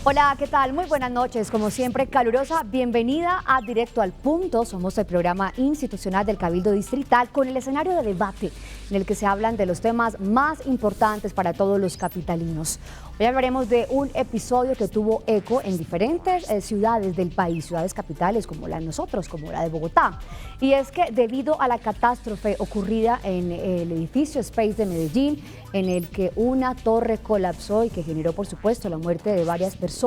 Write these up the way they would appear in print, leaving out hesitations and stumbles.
Hola, ¿qué tal? Muy buenas noches. Como siempre, calurosa bienvenida a Directo al Punto. Somos el programa institucional del Cabildo Distrital con el escenario de debate en el que se hablan de los temas más importantes para todos los capitalinos. Hoy hablaremos de un episodio que tuvo eco en diferentes ciudades del país, ciudades capitales como la de nosotros, como la de Bogotá. Y es que debido a la catástrofe ocurrida en el edificio Space de Medellín, en el que una torre colapsó y que generó, por supuesto, la muerte de varias personas.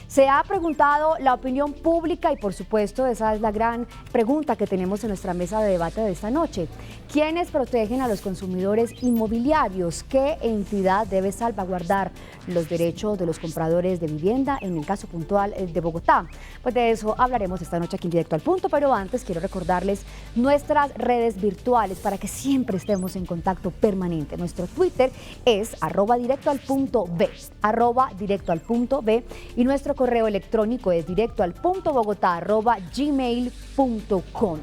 Se ha preguntado la opinión pública y, por supuesto, esa es la gran pregunta que tenemos en nuestra mesa de debate de esta noche. ¿Quiénes protegen a los consumidores inmobiliarios? ¿Qué entidad debe salvaguardar los derechos de los compradores de vivienda en el caso puntual de Bogotá? Pues de eso hablaremos esta noche aquí en Directo al Punto, pero antes quiero recordarles nuestras redes virtuales para que siempre estemos en contacto permanente. Nuestro Twitter es @directoalpunto_b, @directoalpunto_b, y nuestro correo electrónico es directoalpuntobogotá@gmail.com.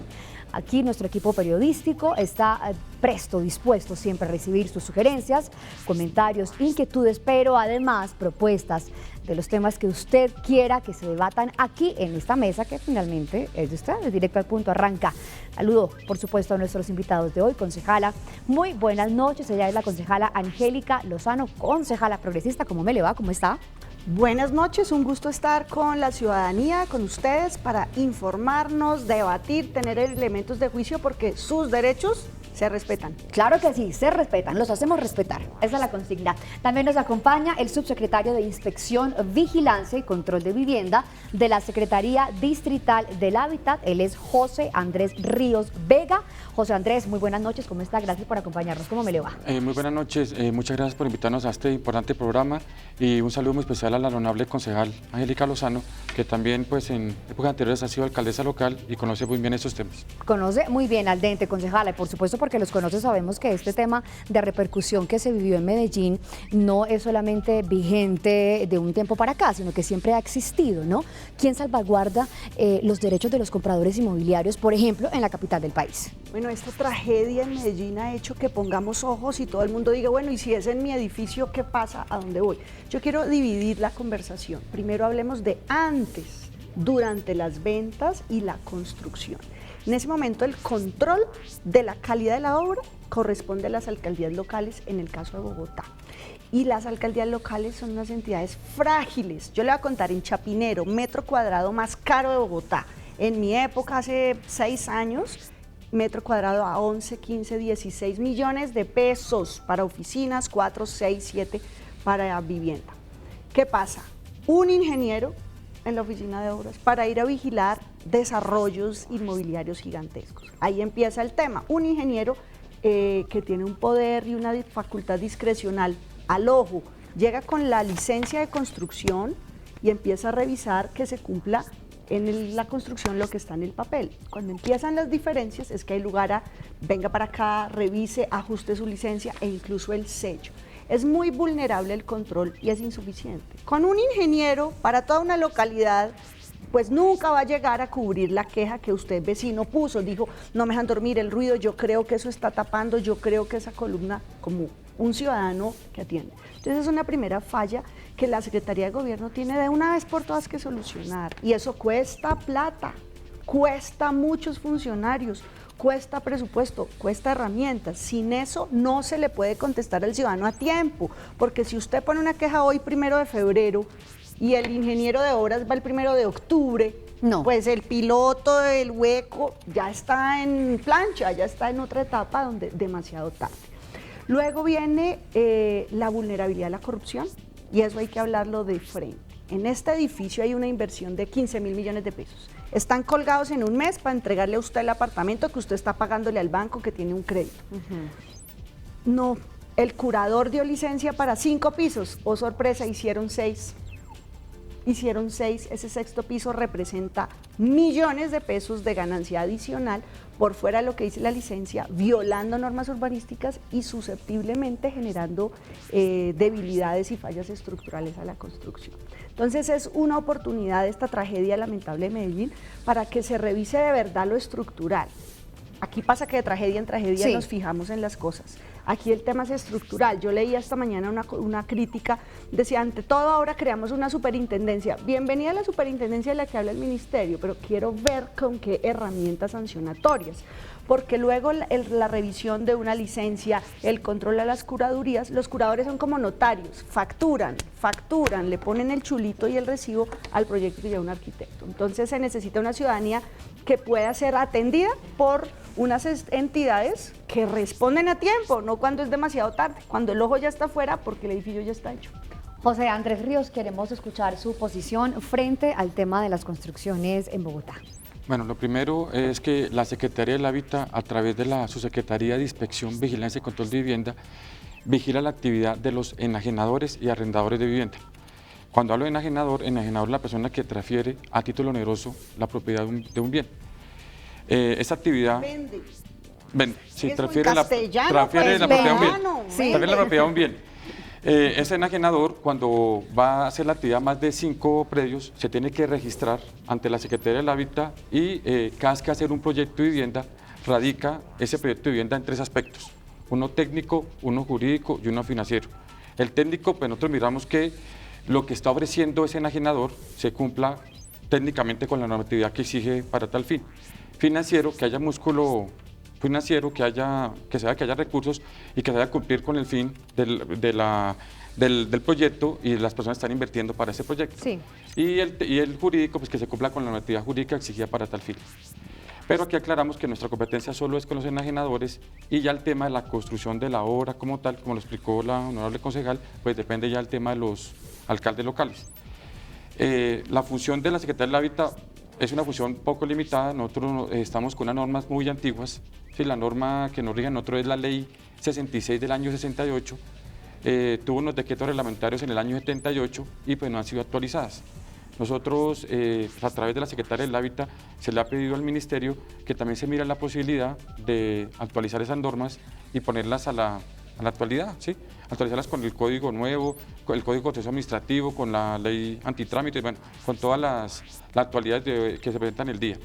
Aquí nuestro equipo periodístico está presto, dispuesto siempre a recibir sus sugerencias, comentarios, inquietudes, pero además propuestas de los temas que usted quiera que se debatan aquí en esta mesa, que finalmente es de ustedes. Directo al Punto arranca. Saludo, por supuesto, a nuestros invitados de hoy. Concejala, muy buenas noches. Ella es la concejala Angélica Lozano, concejala progresista. ¿Cómo me le va? ¿Cómo está? Buenas noches, un gusto estar con la ciudadanía, con ustedes, para informarnos, debatir, tener elementos de juicio, porque sus derechos se respetan. Claro que sí, se respetan, los hacemos respetar, esa es la consigna. También nos acompaña el subsecretario de Inspección, Vigilancia y Control de Vivienda de la Secretaría Distrital del Hábitat. Él es José Andrés Ríos Vega. José Andrés, muy buenas noches, ¿cómo está? Gracias por acompañarnos, ¿cómo me le va? Muy buenas noches, muchas gracias por invitarnos a este importante programa y un saludo muy especial a la honorable concejal Angélica Lozano, que también pues en épocas anteriores ha sido alcaldesa local y conoce muy bien estos temas. Conoce muy bien al dente, concejala, y por supuesto porque los conoce, sabemos que este tema de repercusión que se vivió en Medellín no es solamente vigente de un tiempo para acá, sino que siempre ha existido, ¿no? ¿Quién salvaguarda los derechos de los compradores inmobiliarios, por ejemplo, en la capital del país? Bueno, esta tragedia en Medellín ha hecho que pongamos ojos y todo el mundo diga, bueno, y si es en mi edificio, ¿qué pasa? ¿A dónde voy? Yo quiero dividir la conversación. Primero hablemos de antes, durante las ventas y la construcción. En ese momento el control de la calidad de la obra corresponde a las alcaldías locales, en el caso de Bogotá. Y las alcaldías locales son unas entidades frágiles. Yo le voy a contar, en Chapinero, metro cuadrado más caro de Bogotá. En mi época, hace 6 años, metro cuadrado a 11, 15, 16 millones de pesos para oficinas, 4, 6, 7 para vivienda. ¿Qué pasa? Un ingeniero en la oficina de obras para ir a vigilar desarrollos inmobiliarios gigantescos. Ahí empieza el tema. Un ingeniero que tiene un poder y una facultad discrecional al ojo, llega con la licencia de construcción y empieza a revisar que se cumpla en la construcción lo que está en el papel. Cuando empiezan las diferencias es que hay lugar a venga para acá, revise, ajuste su licencia e incluso el sello. Es muy vulnerable el control y es insuficiente. Con un ingeniero para toda una localidad, pues nunca va a llegar a cubrir la queja que usted, vecino, puso. Dijo, no me dejan dormir, el ruido, yo creo que eso está tapando, yo creo que esa columna, como un ciudadano que atiende. Entonces es una primera falla que la Secretaría de Gobierno tiene de una vez por todas que solucionar. Y eso cuesta plata, cuesta muchos funcionarios, cuesta presupuesto, cuesta herramientas. Sin eso no se le puede contestar al ciudadano a tiempo, porque si usted pone una queja hoy 1 de febrero y el ingeniero de obras va el 1 de octubre, no, pues el piloto del hueco ya está en plancha, ya está en otra etapa donde demasiado tarde. Luego viene la vulnerabilidad a la corrupción, y eso hay que hablarlo de frente. En este edificio hay una inversión de 15.000 millones de pesos. Están colgados en un mes para entregarle a usted el apartamento que usted está pagándole al banco que tiene un crédito. No, el curador dio licencia para 5 pisos. Oh, sorpresa, hicieron 6. hicieron 6, ese sexto piso representa millones de pesos de ganancia adicional por fuera de lo que dice la licencia, violando normas urbanísticas y susceptiblemente generando debilidades y fallas estructurales a la construcción. Entonces es una oportunidad esta tragedia lamentable de Medellín para que se revise de verdad lo estructural. Aquí pasa que de tragedia en tragedia nos fijamos en las cosas. Aquí el tema es estructural. Yo leía esta mañana una crítica, decía, ante todo ahora creamos una superintendencia. Bienvenida a la superintendencia de la que habla el ministerio, pero quiero ver con qué herramientas sancionatorias. Porque luego la revisión de una licencia, el control a las curadurías, los curadores son como notarios, facturan, le ponen el chulito y el recibo al proyecto que lleva un arquitecto. Entonces se necesita una ciudadanía que pueda ser atendida por unas entidades que responden a tiempo, no cuando es demasiado tarde, cuando el ojo ya está afuera porque el edificio ya está hecho. José Andrés Ríos, queremos escuchar su posición frente al tema de las construcciones en Bogotá. Bueno, lo primero es que la Secretaría del Hábitat, a través de la Subsecretaría de Inspección, Vigilancia y Control de Vivienda, vigila la actividad de los enajenadores y arrendadores de vivienda. Cuando hablo de enajenador es la persona que transfiere a título oneroso la propiedad de un bien. Esa actividad... Vende. Sí, transfiere la propiedad a un bien. Ese enajenador, cuando va a hacer la actividad más de 5 predios, se tiene que registrar ante la Secretaría del Hábitat y cada vez que hacer un proyecto de vivienda, radica ese proyecto de vivienda en 3 aspectos: uno técnico, uno jurídico y uno financiero. El técnico, pues nosotros miramos que lo que está ofreciendo ese enajenador se cumpla técnicamente con la normatividad que exige para tal fin. Financiero, que haya músculo financiero, que se vea que haya recursos y que se vaya a cumplir con el fin del proyecto y las personas están invirtiendo para ese proyecto. Sí. Y el jurídico, pues que se cumpla con la normatividad jurídica exigida para tal fin. Pero aquí aclaramos que nuestra competencia solo es con los enajenadores y ya el tema de la construcción de la obra como tal, como lo explicó la honorable concejal, pues depende ya del tema de los alcaldes locales. La función de la Secretaría del Hábitat es una función poco limitada. Nosotros estamos con unas normas muy antiguas. Sí, la norma que nos rige a nosotros es la Ley 66 del año 68. Tuvo unos decretos reglamentarios en el año 78 y pues no han sido actualizadas. Nosotros, a través de la Secretaría del Hábitat, se le ha pedido al Ministerio que también se mire la posibilidad de actualizar esas normas y ponerlas a la actualidad, ¿sí? Actualizarlas con el código nuevo, con el código de proceso administrativo, con la ley antitrámites, bueno, con todas las actualidades que se presentan el día.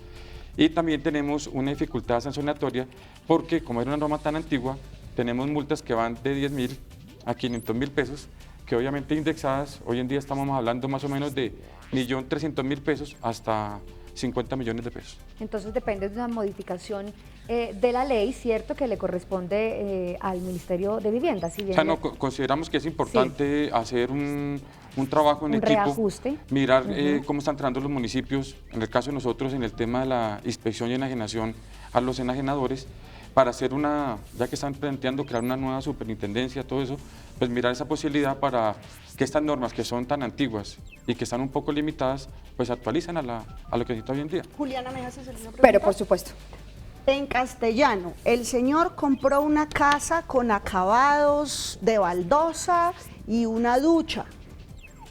Y también tenemos una dificultad sancionatoria porque, como es una norma tan antigua, tenemos multas que van de 10.000 a 500.000 pesos, que obviamente indexadas, hoy en día estamos hablando más o menos de 1.300.000 pesos hasta 50 millones de pesos. Entonces depende de una modificación de la ley, ¿cierto?, que le corresponde al Ministerio de Vivienda. Si bien o sea, no, consideramos que es importante hacer un trabajo en equipo, reajuste. Mirar cómo están entrando los municipios, en el caso de nosotros, en el tema de la inspección y enajenación a los enajenadores, para hacer ya que están planteando crear una nueva superintendencia, todo eso, pues mirar esa posibilidad para que estas normas que son tan antiguas y que están un poco limitadas, pues se actualicen a lo que necesita hoy en día. Juliana, ¿me haces una pregunta? Pero por supuesto. En Castellano, el señor compró una casa con acabados de baldosa y una ducha.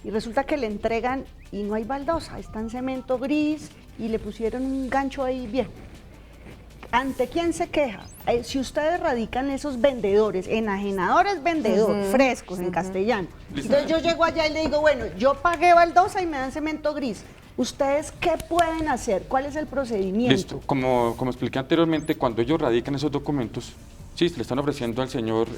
Y resulta que le entregan y no hay baldosa, está en cemento gris y le pusieron un gancho ahí bien. ¿Ante quién se queja? Si ustedes radican esos vendedores, enajenadores frescos en Castellano. Entonces yo llego allá y le digo, bueno, yo pagué baldosa y me dan cemento gris. ¿Ustedes qué pueden hacer? ¿Cuál es el procedimiento? Listo, como expliqué anteriormente, cuando ellos radican esos documentos, sí, le están ofreciendo al señor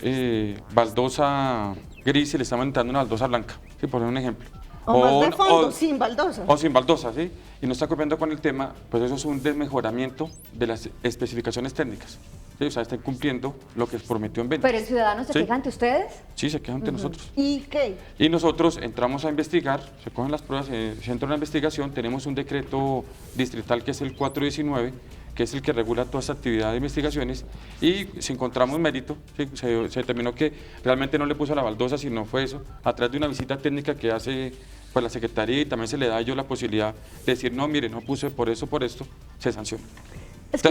baldosa gris y le están dando una baldosa blanca, sí, por un ejemplo. O más de fondo, sin baldosa. O sin baldosa, sí. Y no está cumpliendo con el tema, pues eso es un desmejoramiento de las especificaciones técnicas. ¿Sí? O sea, están cumpliendo lo que prometió en venta. ¿Pero el ciudadano se queja ante ustedes? Sí, se queja ante nosotros. ¿Y qué? Y nosotros entramos a investigar, se cogen las pruebas, se entra una investigación, tenemos un decreto distrital que es el 419, que es el que regula toda esta actividad de investigaciones, y si encontramos mérito, ¿sí? se determinó que realmente no le puso la baldosa, sino fue eso, a través de una visita técnica que hace pues, la Secretaría, y también se le da a ellos la posibilidad de decir, no, mire, no puse por eso, por esto, se sanciona.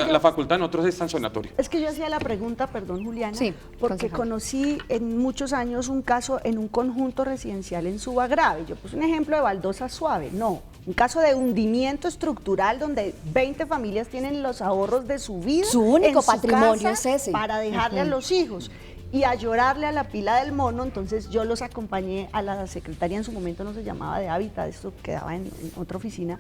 La facultad de nosotros es sancionatoria. Es que yo hacía la pregunta, perdón Juliana, Sí, porque concejal. conocí en muchos años un caso en un conjunto residencial en Subagrave. Yo puse un ejemplo de baldosa suave, no. Un caso de hundimiento estructural donde 20 familias tienen los ahorros de su vida. Su único en patrimonio casa es ese. para dejarle a los hijos. Y a llorarle a la pila del mono, entonces yo los acompañé a la secretaria, en su momento no se llamaba de Hábitat, esto quedaba en otra oficina,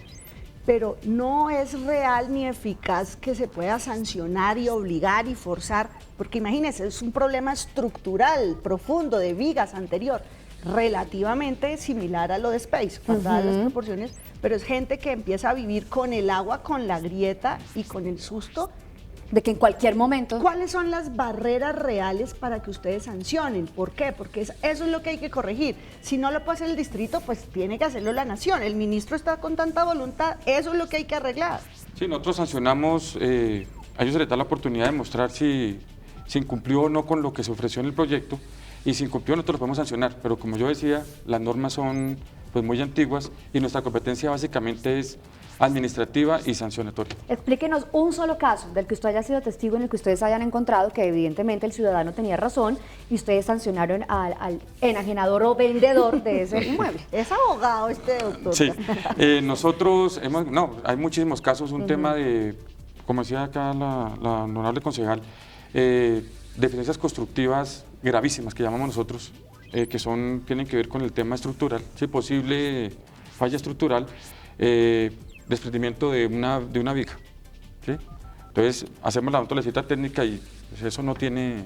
pero no es real ni eficaz que se pueda sancionar y obligar y forzar, porque imagínense, es un problema estructural, profundo, de vigas anterior, relativamente similar a lo de Space, guardadas las proporciones, pero es gente que empieza a vivir con el agua, con la grieta y con el susto. De que en cualquier momento... ¿Cuáles son las barreras reales para que ustedes sancionen? ¿Por qué? Porque eso es lo que hay que corregir. Si no lo puede hacer el distrito, pues tiene que hacerlo la nación. El ministro está con tanta voluntad, eso es lo que hay que arreglar. Sí, nosotros sancionamos, a ellos se les da la oportunidad de mostrar si incumplió o no con lo que se ofreció en el proyecto, y si incumplió nosotros lo podemos sancionar, pero como yo decía, las normas son pues muy antiguas y nuestra competencia básicamente es administrativa y sancionatoria. Explíquenos un solo caso del que usted haya sido testigo en el que ustedes hayan encontrado que evidentemente el ciudadano tenía razón y ustedes sancionaron al enajenador o vendedor de ese inmueble. Es abogado este doctor. Sí, nosotros hay muchísimos casos, un tema de, como decía acá la honorable concejal, deficiencias constructivas gravísimas que llamamos nosotros, que tienen que ver con el tema estructural, si posible falla estructural, desprendimiento de una viga, ¿sí? Entonces hacemos la autolecita técnica y pues, eso no tiene,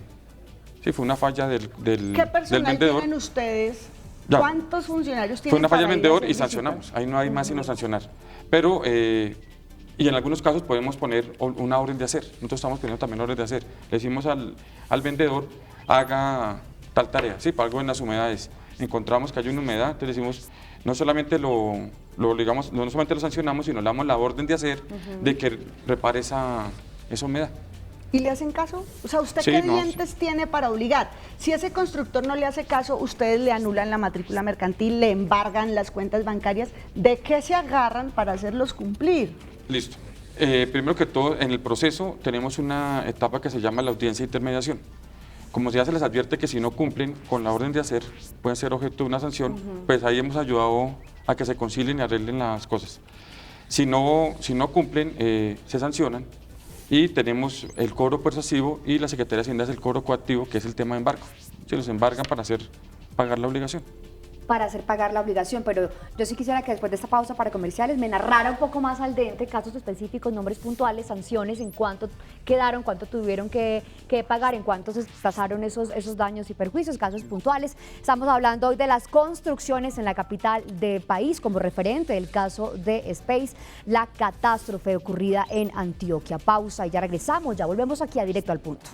sí, fue una falla del ¿Qué personal vendedor. tienen ustedes? Ya. ¿Cuántos funcionarios tienen? Fue una falla del para ir a vendedor hacer y visita? sancionamos, ahí no hay más sino sancionar. Pero, y en algunos casos podemos poner una orden de hacer, nosotros estamos poniendo también orden de hacer. Le decimos al vendedor, haga tal tarea, sí, para algo en las humedades. Encontramos que hay una humedad, entonces decimos, no solamente no solamente lo sancionamos, sino le damos la orden de hacer, de que repare esa humedad. ¿Y le hacen caso? O sea, ¿usted Sí, qué no, dientes tiene para obligar? Si ese constructor no le hace caso, ustedes le anulan la matrícula mercantil, le embargan las cuentas bancarias. ¿De qué se agarran para hacerlos cumplir? Listo. Primero que todo, en el proceso tenemos una etapa que se llama la audiencia de intermediación. Como ya se les advierte que si no cumplen con la orden de hacer, pueden ser objeto de una sanción, pues ahí hemos ayudado a que se concilien y arreglen las cosas. Si no cumplen, se sancionan y tenemos el cobro persuasivo y la Secretaría de Hacienda es el cobro coactivo, que es el tema de embargo. Se los embargan para pagar la obligación. Para hacer pagar la obligación, pero yo sí quisiera que después de esta pausa para comerciales me narrara un poco más al dente casos específicos, nombres puntuales, sanciones, en cuánto quedaron, cuánto tuvieron que pagar, en cuánto se tasaron esos daños y perjuicios, casos puntuales. Estamos hablando hoy de las construcciones en la capital del país, como referente del caso de Space, la catástrofe ocurrida en Antioquia. Pausa y ya regresamos, ya volvemos aquí a Directo al Punto.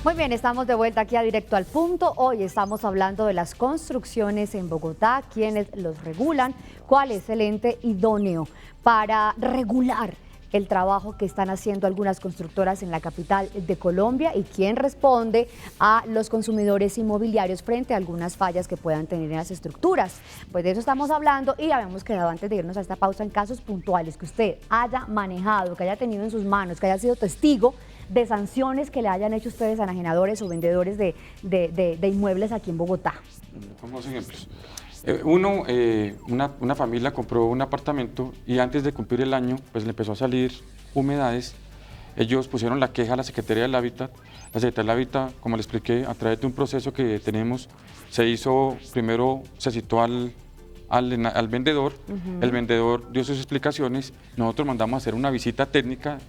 Muy bien, estamos de vuelta aquí a Directo al Punto. Hoy estamos hablando de las construcciones en Bogotá, quiénes los regulan, cuál es el ente idóneo para regular el trabajo que están haciendo algunas constructoras en la capital de Colombia y quién responde a los consumidores inmobiliarios frente a algunas fallas que puedan tener en las estructuras. Pues de eso estamos hablando y habíamos quedado antes de irnos a esta pausa en casos puntuales que usted haya manejado, que haya tenido en sus manos, que haya sido testigo de sanciones que le hayan hecho ustedes a enajenadores o vendedores de inmuebles aquí en Bogotá. Pongamos ejemplos. Una familia compró un apartamento y antes de cumplir el año, pues le empezó a salir humedades. Ellos pusieron la queja a la Secretaría del Hábitat. La Secretaría del Hábitat, como le expliqué, a través de un proceso que tenemos, primero se citó al vendedor, el vendedor dio sus explicaciones, nosotros mandamos a hacer una visita técnica,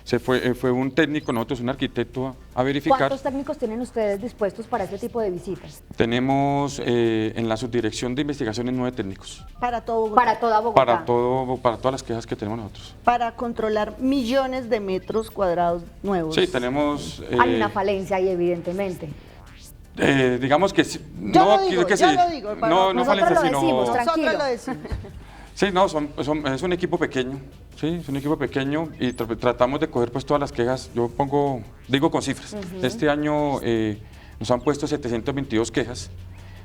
fue un técnico, nosotros un arquitecto a verificar. ¿Cuántos técnicos tienen ustedes dispuestos para ese tipo de visitas? Tenemos en la subdirección de investigaciones 9 técnicos. Para todo Bogotá. Para toda Bogotá. Para todas las quejas que tenemos nosotros. Para controlar millones de metros cuadrados nuevos. Sí, tenemos... Hay una falencia ahí, evidentemente. digamos que sí, Yo no, lo digo, que yo sí, lo digo, no nosotros falencia, lo sino... decimos, tranquilo. Nosotros lo decimos. Sí, no, es un equipo pequeño, sí, es un equipo pequeño y tratamos de coger pues todas las quejas, digo con cifras. Este año nos han puesto 722 quejas,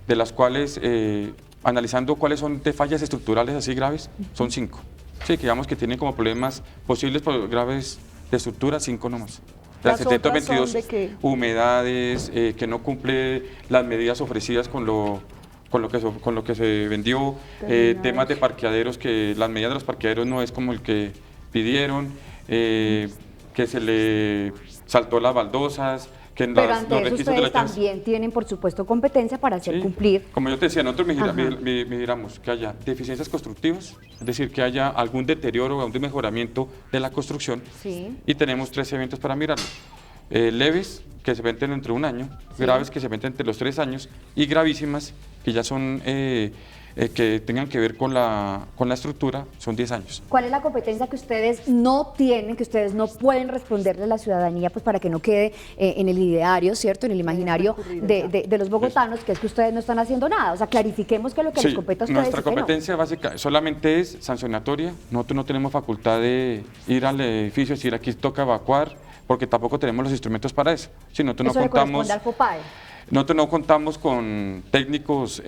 de las cuales, analizando cuáles son de fallas estructurales así graves, son 5. Sí, que digamos que tienen como problemas posibles graves de estructura, 5 nomás. Las Las otras 722 son de qué? humedades, que no cumple las medidas ofrecidas con lo que se vendió, temas de parqueaderos, que las medidas de los parqueaderos no es como el que pidieron, que se le saltó las baldosas, que Pero los ante eso requisitos de ustedes las llaves- también tienen, por supuesto, competencia para hacer Sí, cumplir. como yo te decía, nosotros Ajá. miramos que haya deficiencias constructivas, es decir, que haya algún deterioro o algún mejoramiento de la construcción, Sí. y tenemos 3 eventos para mirarlo. Leves, que se venden entre 1 año, graves, que se venden entre los 3 años, y gravísimas, que ya son, que tengan que ver con la estructura, son 10 años. ¿Cuál es la competencia que ustedes no tienen, que ustedes no pueden responderle a la ciudadanía, pues para que no quede en el ideario, ¿cierto? En el imaginario de los bogotanos, que es que ustedes no están haciendo nada? O sea, clarifiquemos que es lo que les compete a ustedes. Nuestra y que no. competencia básica solamente es sancionatoria. Nosotros no tenemos facultad de ir al edificio y decir aquí toca evacuar, porque tampoco tenemos los instrumentos para eso. Si nosotros Eso no le contamos, corresponde al FOPAE. nosotros no contamos con técnicos,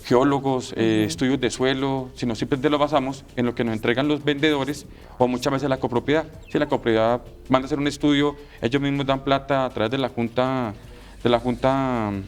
geólogos, estudios de suelo, sino simplemente lo basamos en lo que nos entregan los vendedores o muchas veces la copropiedad. Si la copropiedad manda a hacer un estudio, ellos mismos dan plata a través de la junta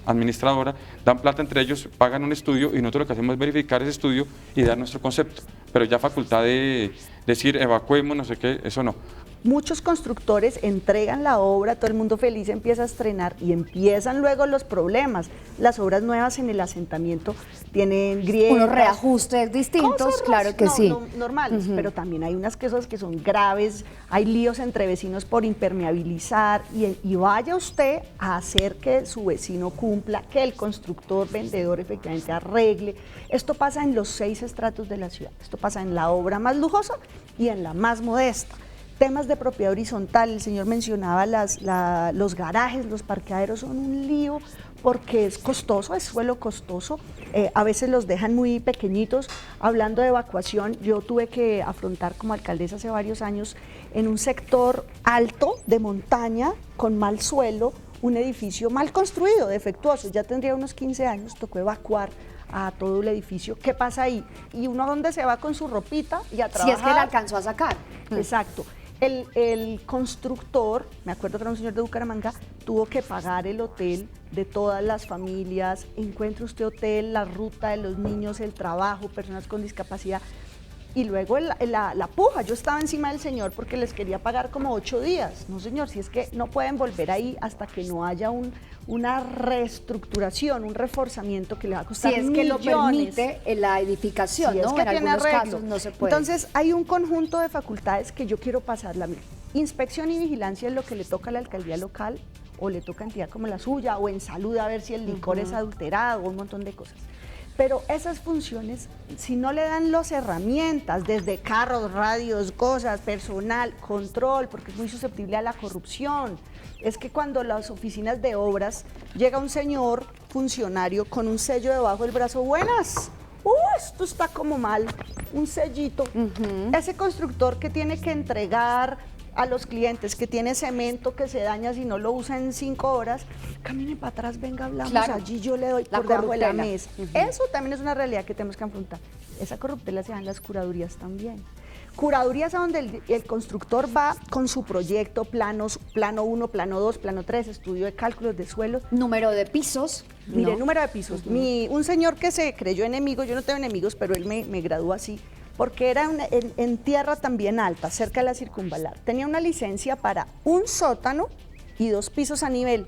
administradora, dan plata entre ellos, pagan un estudio y nosotros lo que hacemos es verificar ese estudio y dar nuestro concepto. Pero ya facultad de decir evacuemos, no sé qué, eso no. Muchos constructores entregan la obra, todo el mundo feliz empieza a estrenar y empiezan luego los problemas. Las obras nuevas en el asentamiento tienen grietas. Unos reajustes distintos, cosas claro que sí. normales, pero también hay unas cosas que son graves, hay líos entre vecinos por impermeabilizar y vaya usted a hacer que su vecino cumpla, que el constructor, vendedor efectivamente arregle. Esto pasa en los 6 estratos de la ciudad, esto pasa en la obra más lujosa y en la más modesta. Temas de propiedad horizontal, el señor mencionaba los garajes, los parqueaderos son un lío porque es costoso, es suelo costoso, a veces los dejan muy pequeñitos. Hablando de evacuación, yo tuve que afrontar como alcaldesa hace varios años en un sector alto de montaña con mal suelo, un edificio mal construido, defectuoso, ya tendría unos 15 años, tocó evacuar a todo el edificio. ¿Qué pasa ahí? Y uno dónde se va con su ropita y a trabajar. Si es que la alcanzó a sacar. Exacto. El constructor, me acuerdo que era un señor de Bucaramanga, tuvo que pagar el hotel de todas las familias. Encuentre usted hotel, la ruta de los niños, el trabajo, personas con discapacidad. Y luego la puja, yo estaba encima del señor porque les quería pagar como 8 días. No, señor, si es que no pueden volver ahí hasta que no haya una reestructuración, un reforzamiento que le va a costar Si es millones. que lo permite la edificación, Si es ¿no? que En tiene algunos arreglo. casos no se puede. Entonces, hay un conjunto de facultades que yo quiero pasarla a mí. Inspección y vigilancia es lo que le toca a la alcaldía local, o le toca a entidad como la suya, o en salud a ver si el licor es adulterado, un montón de cosas. Pero esas funciones, si no le dan las herramientas, desde carros, radios, cosas, personal, control, porque es muy susceptible a la corrupción. Es que cuando las oficinas de obras llega un señor funcionario con un sello debajo del brazo, buenas, esto está como mal, un sellito. Ese constructor que tiene que entregar a los clientes, que tiene cemento que se daña si no lo usa en 5 horas, camine para atrás, venga, hablamos, Claro. allí yo le doy La por debajo de la corruptela. mesa. Eso también es una realidad que tenemos que afrontar. Esa corruptela se da en las curadurías también. Curadurías a donde el constructor va con su proyecto, planos, plano 1, plano 2, plano 3, estudio de cálculos de suelo. Número de pisos. Mire, ¿no? número de pisos. Un señor que se creyó enemigo, yo no tengo enemigos, pero él me graduó así, porque era en tierra también alta, cerca de la circunvalar. Tenía una licencia para un sótano y 2 pisos a nivel.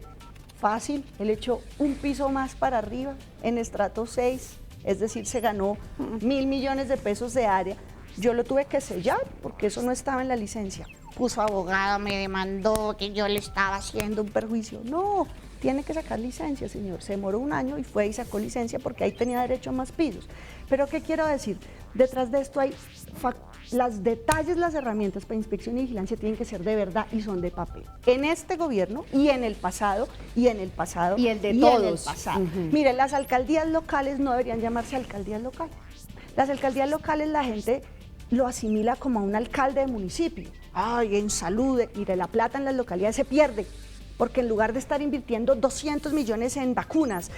Fácil, él echó un piso más para arriba, en estrato 6, es decir, se ganó 1.000 millones de pesos de área. Yo lo tuve que sellar porque eso no estaba en la licencia. puso abogado, me demandó, que yo le estaba haciendo un perjuicio. No, tiene que sacar licencia, señor. Se demoró un año y fue y sacó licencia porque ahí tenía derecho a más pisos. Pero ¿qué quiero decir? Detrás de esto hay los detalles, las herramientas para inspección y vigilancia tienen que ser de verdad y son de papel. En este gobierno y en el pasado, y en el pasado, y el de y todos. en el pasado. Miren, las alcaldías locales no deberían llamarse alcaldías locales. Las alcaldías locales la gente lo asimila como a un alcalde de municipio. Ay, en salud, mire, la plata en las localidades se pierde. Porque en lugar de estar invirtiendo 200 millones en vacunas,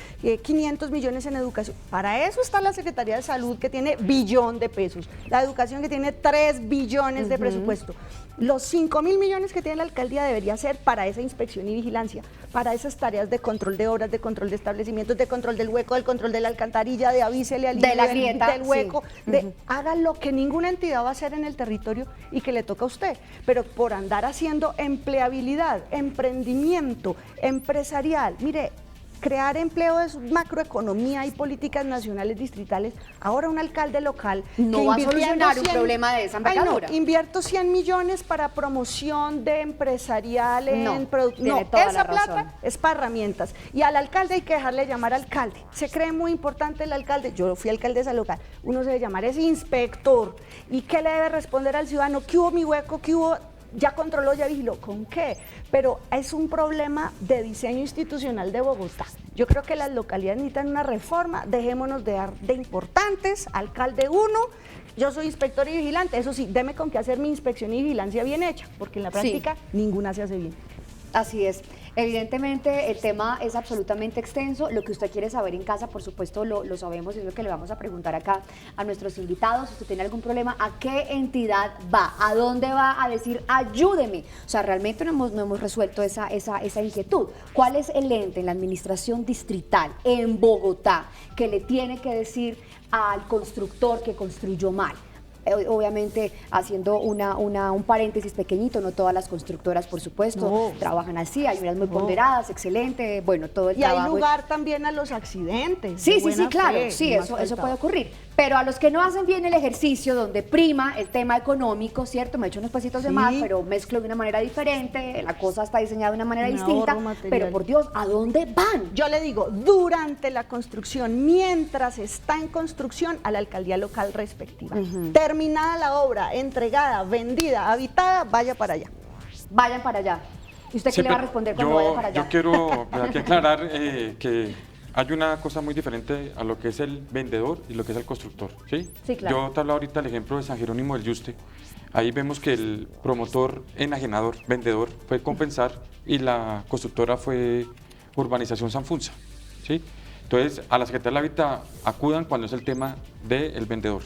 500 millones en educación, para eso está la Secretaría de Salud que tiene 1 billón de pesos, la educación que tiene 3 billones de presupuesto. Los 5.000 millones que tiene la alcaldía debería ser para esa inspección y vigilancia, para esas tareas de control de obras, de control de establecimientos, de control del hueco, del control de la alcantarilla, de avísele al de la grieta, del hueco, haga lo que ninguna entidad va a hacer en el territorio y que le toca a usted, pero por andar haciendo empleabilidad, emprendimiento, empresarial, mire, crear empleo es macroeconomía y políticas nacionales distritales. Ahora un alcalde local no va a solucionar un problema de esa envergadura. No, invierto 100 millones para promoción de empresarial en productos. No, esa plata es para herramientas. Y al alcalde hay que dejarle llamar alcalde. Se cree muy importante el alcalde. Yo fui alcaldesa local. Uno se debe llamar es inspector. ¿Y qué le debe responder al ciudadano? ¿Qué hubo mi hueco? ¿Qué hubo? Ya controló, ya vigiló, ¿con qué? Pero es un problema de diseño institucional de Bogotá. Yo creo que las localidades necesitan una reforma, dejémonos de dar de importantes, alcalde 1, yo soy inspector y vigilante, eso sí, deme con qué hacer mi inspección y vigilancia bien hecha, porque en la práctica ninguna se hace bien. Así es. Evidentemente el tema es absolutamente extenso. Lo que usted quiere saber en casa, por supuesto, lo sabemos y es lo que le vamos a preguntar acá a nuestros invitados. Si usted tiene algún problema, ¿a qué entidad va? ¿A dónde va a decir ayúdeme? O sea, realmente no hemos resuelto esa inquietud. ¿Cuál es el ente en la administración distrital en Bogotá que le tiene que decir al constructor que construyó mal? Obviamente haciendo un paréntesis pequeñito, no todas las constructoras, por supuesto, trabajan así, hay unas muy ponderadas, excelente, bueno, todo el trabajo. Y hay lugar también a los accidentes. Sí, claro, sí, eso puede ocurrir. Pero a los que no hacen bien el ejercicio, donde prima el tema económico, ¿cierto? Me echo unos pasitos de más, pero mezclo de una manera diferente, la cosa está diseñada de una manera distinta, pero por Dios, ¿a dónde van? Yo le digo, durante la construcción, mientras está en construcción, a la alcaldía local respectiva. Terminada la obra, entregada, vendida, habitada, vaya para allá. Vayan para allá. ¿Y usted qué le va a responder cuando vaya para allá? Yo quiero aquí aclarar que hay una cosa muy diferente a lo que es el vendedor y lo que es el constructor, ¿sí? Sí, claro. Yo te hablo ahorita del ejemplo de San Jerónimo del Yuste. Ahí vemos que el promotor enajenador, vendedor, fue Compensar y la constructora fue Urbanización Sanfunza, ¿sí? Entonces, a la Secretaría del Hábitat acudan cuando es el tema del vendedor.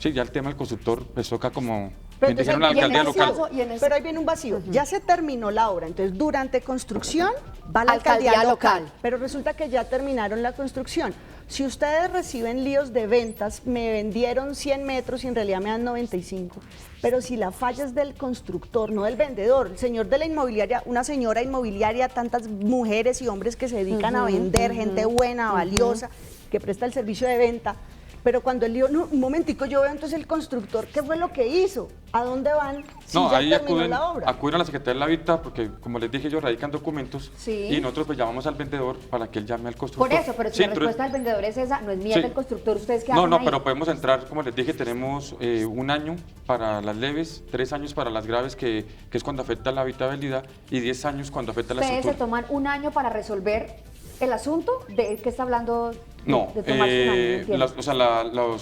Sí, ya el tema del constructor pues toca como dijeron la alcaldía local. Pero ahí viene un vacío, ya se terminó la obra, entonces durante construcción va la alcaldía local, pero resulta que ya terminaron la construcción. Si ustedes reciben líos de ventas, me vendieron 100 metros y en realidad me dan 95, pero si la falla es del constructor, no del vendedor, el señor de la inmobiliaria, una señora inmobiliaria, tantas mujeres y hombres que se dedican a vender, gente buena, valiosa, que presta el servicio de venta. Pero cuando el lío, no, un momentico, yo veo entonces el constructor, ¿qué fue lo que hizo? ¿A dónde van? Si no, ya ahí terminó la obra. acuden a la Secretaría del Hábitat porque, como les dije, ellos radican documentos y nosotros pues llamamos al vendedor para que él llame al constructor. Por eso, pero si la respuesta del vendedor es esa, no es mía, del constructor, ¿ustedes qué hacen No, ahí? pero podemos entrar, como les dije, tenemos 1 año para las leves, 3 años para las graves, que es cuando afecta la habitabilidad, y 10 años cuando afecta la estructura. ¿Ustedes se toman 1 año para resolver el asunto? ¿De qué está hablando? No,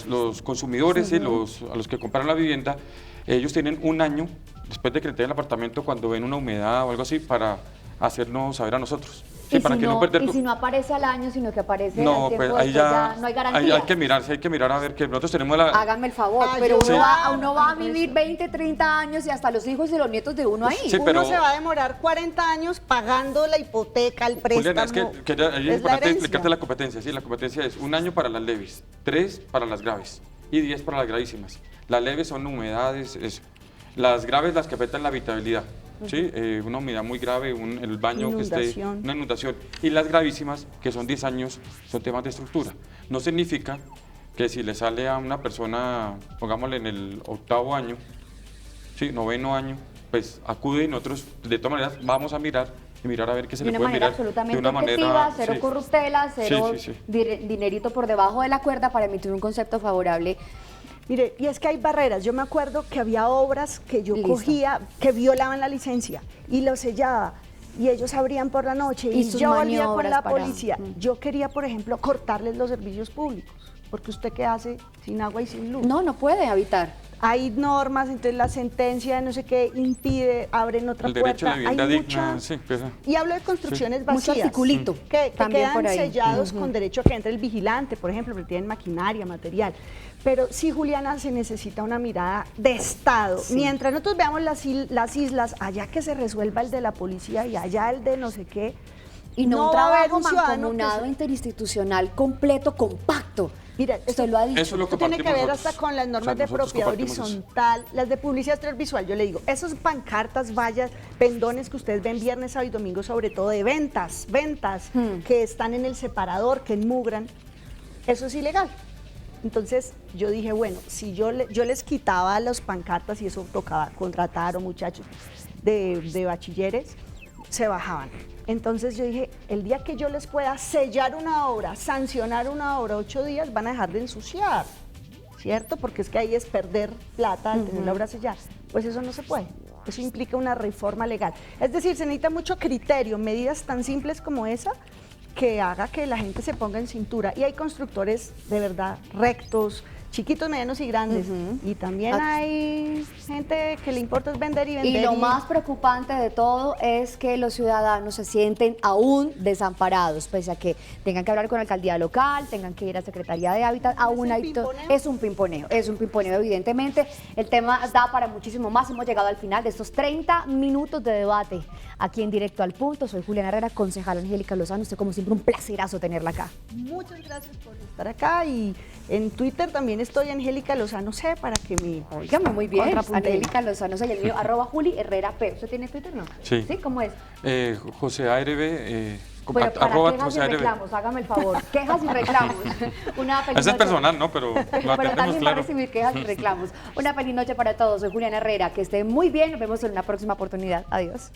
los consumidores y a los que compraron la vivienda, ellos tienen 1 año después de que le den el apartamento cuando ven una humedad o algo así para hacernos saber a nosotros. Sí, para que no perder... Y si no aparece al año, sino que aparece al no, tiempo, pues ahí ya no hay garantía. Hay que mirar a ver que nosotros tenemos la... Háganme el favor, pero uno va a vivir 20, 30 años y hasta los hijos y los nietos de uno ahí. Sí, pero uno se va a demorar 40 años pagando la hipoteca, el préstamo. Juliana, es que es importante explicarte la competencia. Sí, la competencia es 1 año para las leves, 3 para las graves y 10 para las gravísimas. Las leves son humedades, eso. Las graves las que afectan la habitabilidad. ¿Sí? Una humedad muy grave, el baño que esté, una inundación. Y las gravísimas, que son 10 años, son temas de estructura. No significa que si le sale a una persona, pongámosle en el 8º año, ¿sí? 9º año, pues acude y nosotros de todas maneras vamos a mirar y mirar a ver qué se De le una puede manera mirar. absolutamente de una objetiva, manera, cero sí. corruptela, cero Sí, sí, sí. dinerito por debajo de la cuerda para emitir un concepto favorable. Mire, y es que hay barreras. Yo me acuerdo que había obras que yo Listo. cogía que violaban la licencia y lo sellaba. Y ellos abrían por la noche Y y sus yo volvía con maniobras la para- policía. Yo quería, por ejemplo, cortarles los servicios públicos. Porque usted qué hace sin agua y sin luz. No puede habitar. Hay normas, entonces la sentencia de no sé qué impide, abren otra El puerta. derecho a la vivienda hay digna, mucha- sí, pues, Y hablo de construcciones Mucho vacías. articulito Que también quedan por ahí. sellados con derecho a que entre el vigilante, por ejemplo, porque tienen maquinaria, material. Pero sí, Juliana, se necesita una mirada de Estado. Sí. Mientras nosotros veamos las islas, allá que se resuelva el de la policía y allá el de no sé qué. Y no un va a haber trabajo ciudadano que mancomunado se- interinstitucional completo, compacto. Mira, Usted lo ha dicho. Eso es lo que Esto tiene que ver compartimos hasta nosotros. con las normas O sea, de nosotros propiedad compartimos eso. horizontal, las de publicidad exterior visual. Yo le digo, esos pancartas, vallas, pendones que ustedes ven viernes, sábado y domingo, sobre todo de ventas, que están en el separador, que enmugran, eso es ilegal. Entonces yo dije, bueno, si yo les quitaba las pancartas y eso tocaba contratar o muchachos de bachilleres, se bajaban. Entonces yo dije, el día que yo les pueda sellar una obra, sancionar una obra 8 días, van a dejar de ensuciar, ¿cierto? Porque es que ahí es perder plata al tener la obra sellada. Pues eso no se puede. Eso implica una reforma legal. Es decir, se necesita mucho criterio, medidas tan simples como esa, que haga que la gente se ponga en cintura. Y hay constructores de verdad rectos, chiquitos, medianos y grandes. Y también hay gente que le importa es vender y vender. Y lo más preocupante de todo es que los ciudadanos se sienten aún desamparados, pese a que tengan que hablar con la alcaldía local, tengan que ir a Secretaría de Hábitat, aún hay es un pimponeo, evidentemente. El tema da para muchísimo más. Hemos llegado al final de estos 30 minutos de debate aquí en Directo al Punto. Soy Juliana Herrera, concejal Angélica Lozano. Usted, como siempre, un placerazo tenerla acá. Muchas gracias por estar acá y en Twitter también estoy Angélica Lozano C para que me Óigame, muy bien. contrapunteen. Angélica Lozano, soy el mío, @Juli Herrera P. ¿Usted tiene Twitter, no? Sí. ¿Sí? ¿Cómo es? José ARB, Pero para arroba quejas y José ARB. reclamos, hágame el favor. Quejas y reclamos. Una feliz Ese es noche. personal, ¿no? Pero lo Pero atendemos, también va a claro. recibir quejas y reclamos. Una feliz noche para todos. Soy Juliana Herrera. Que estén muy bien. Nos vemos en una próxima oportunidad. Adiós.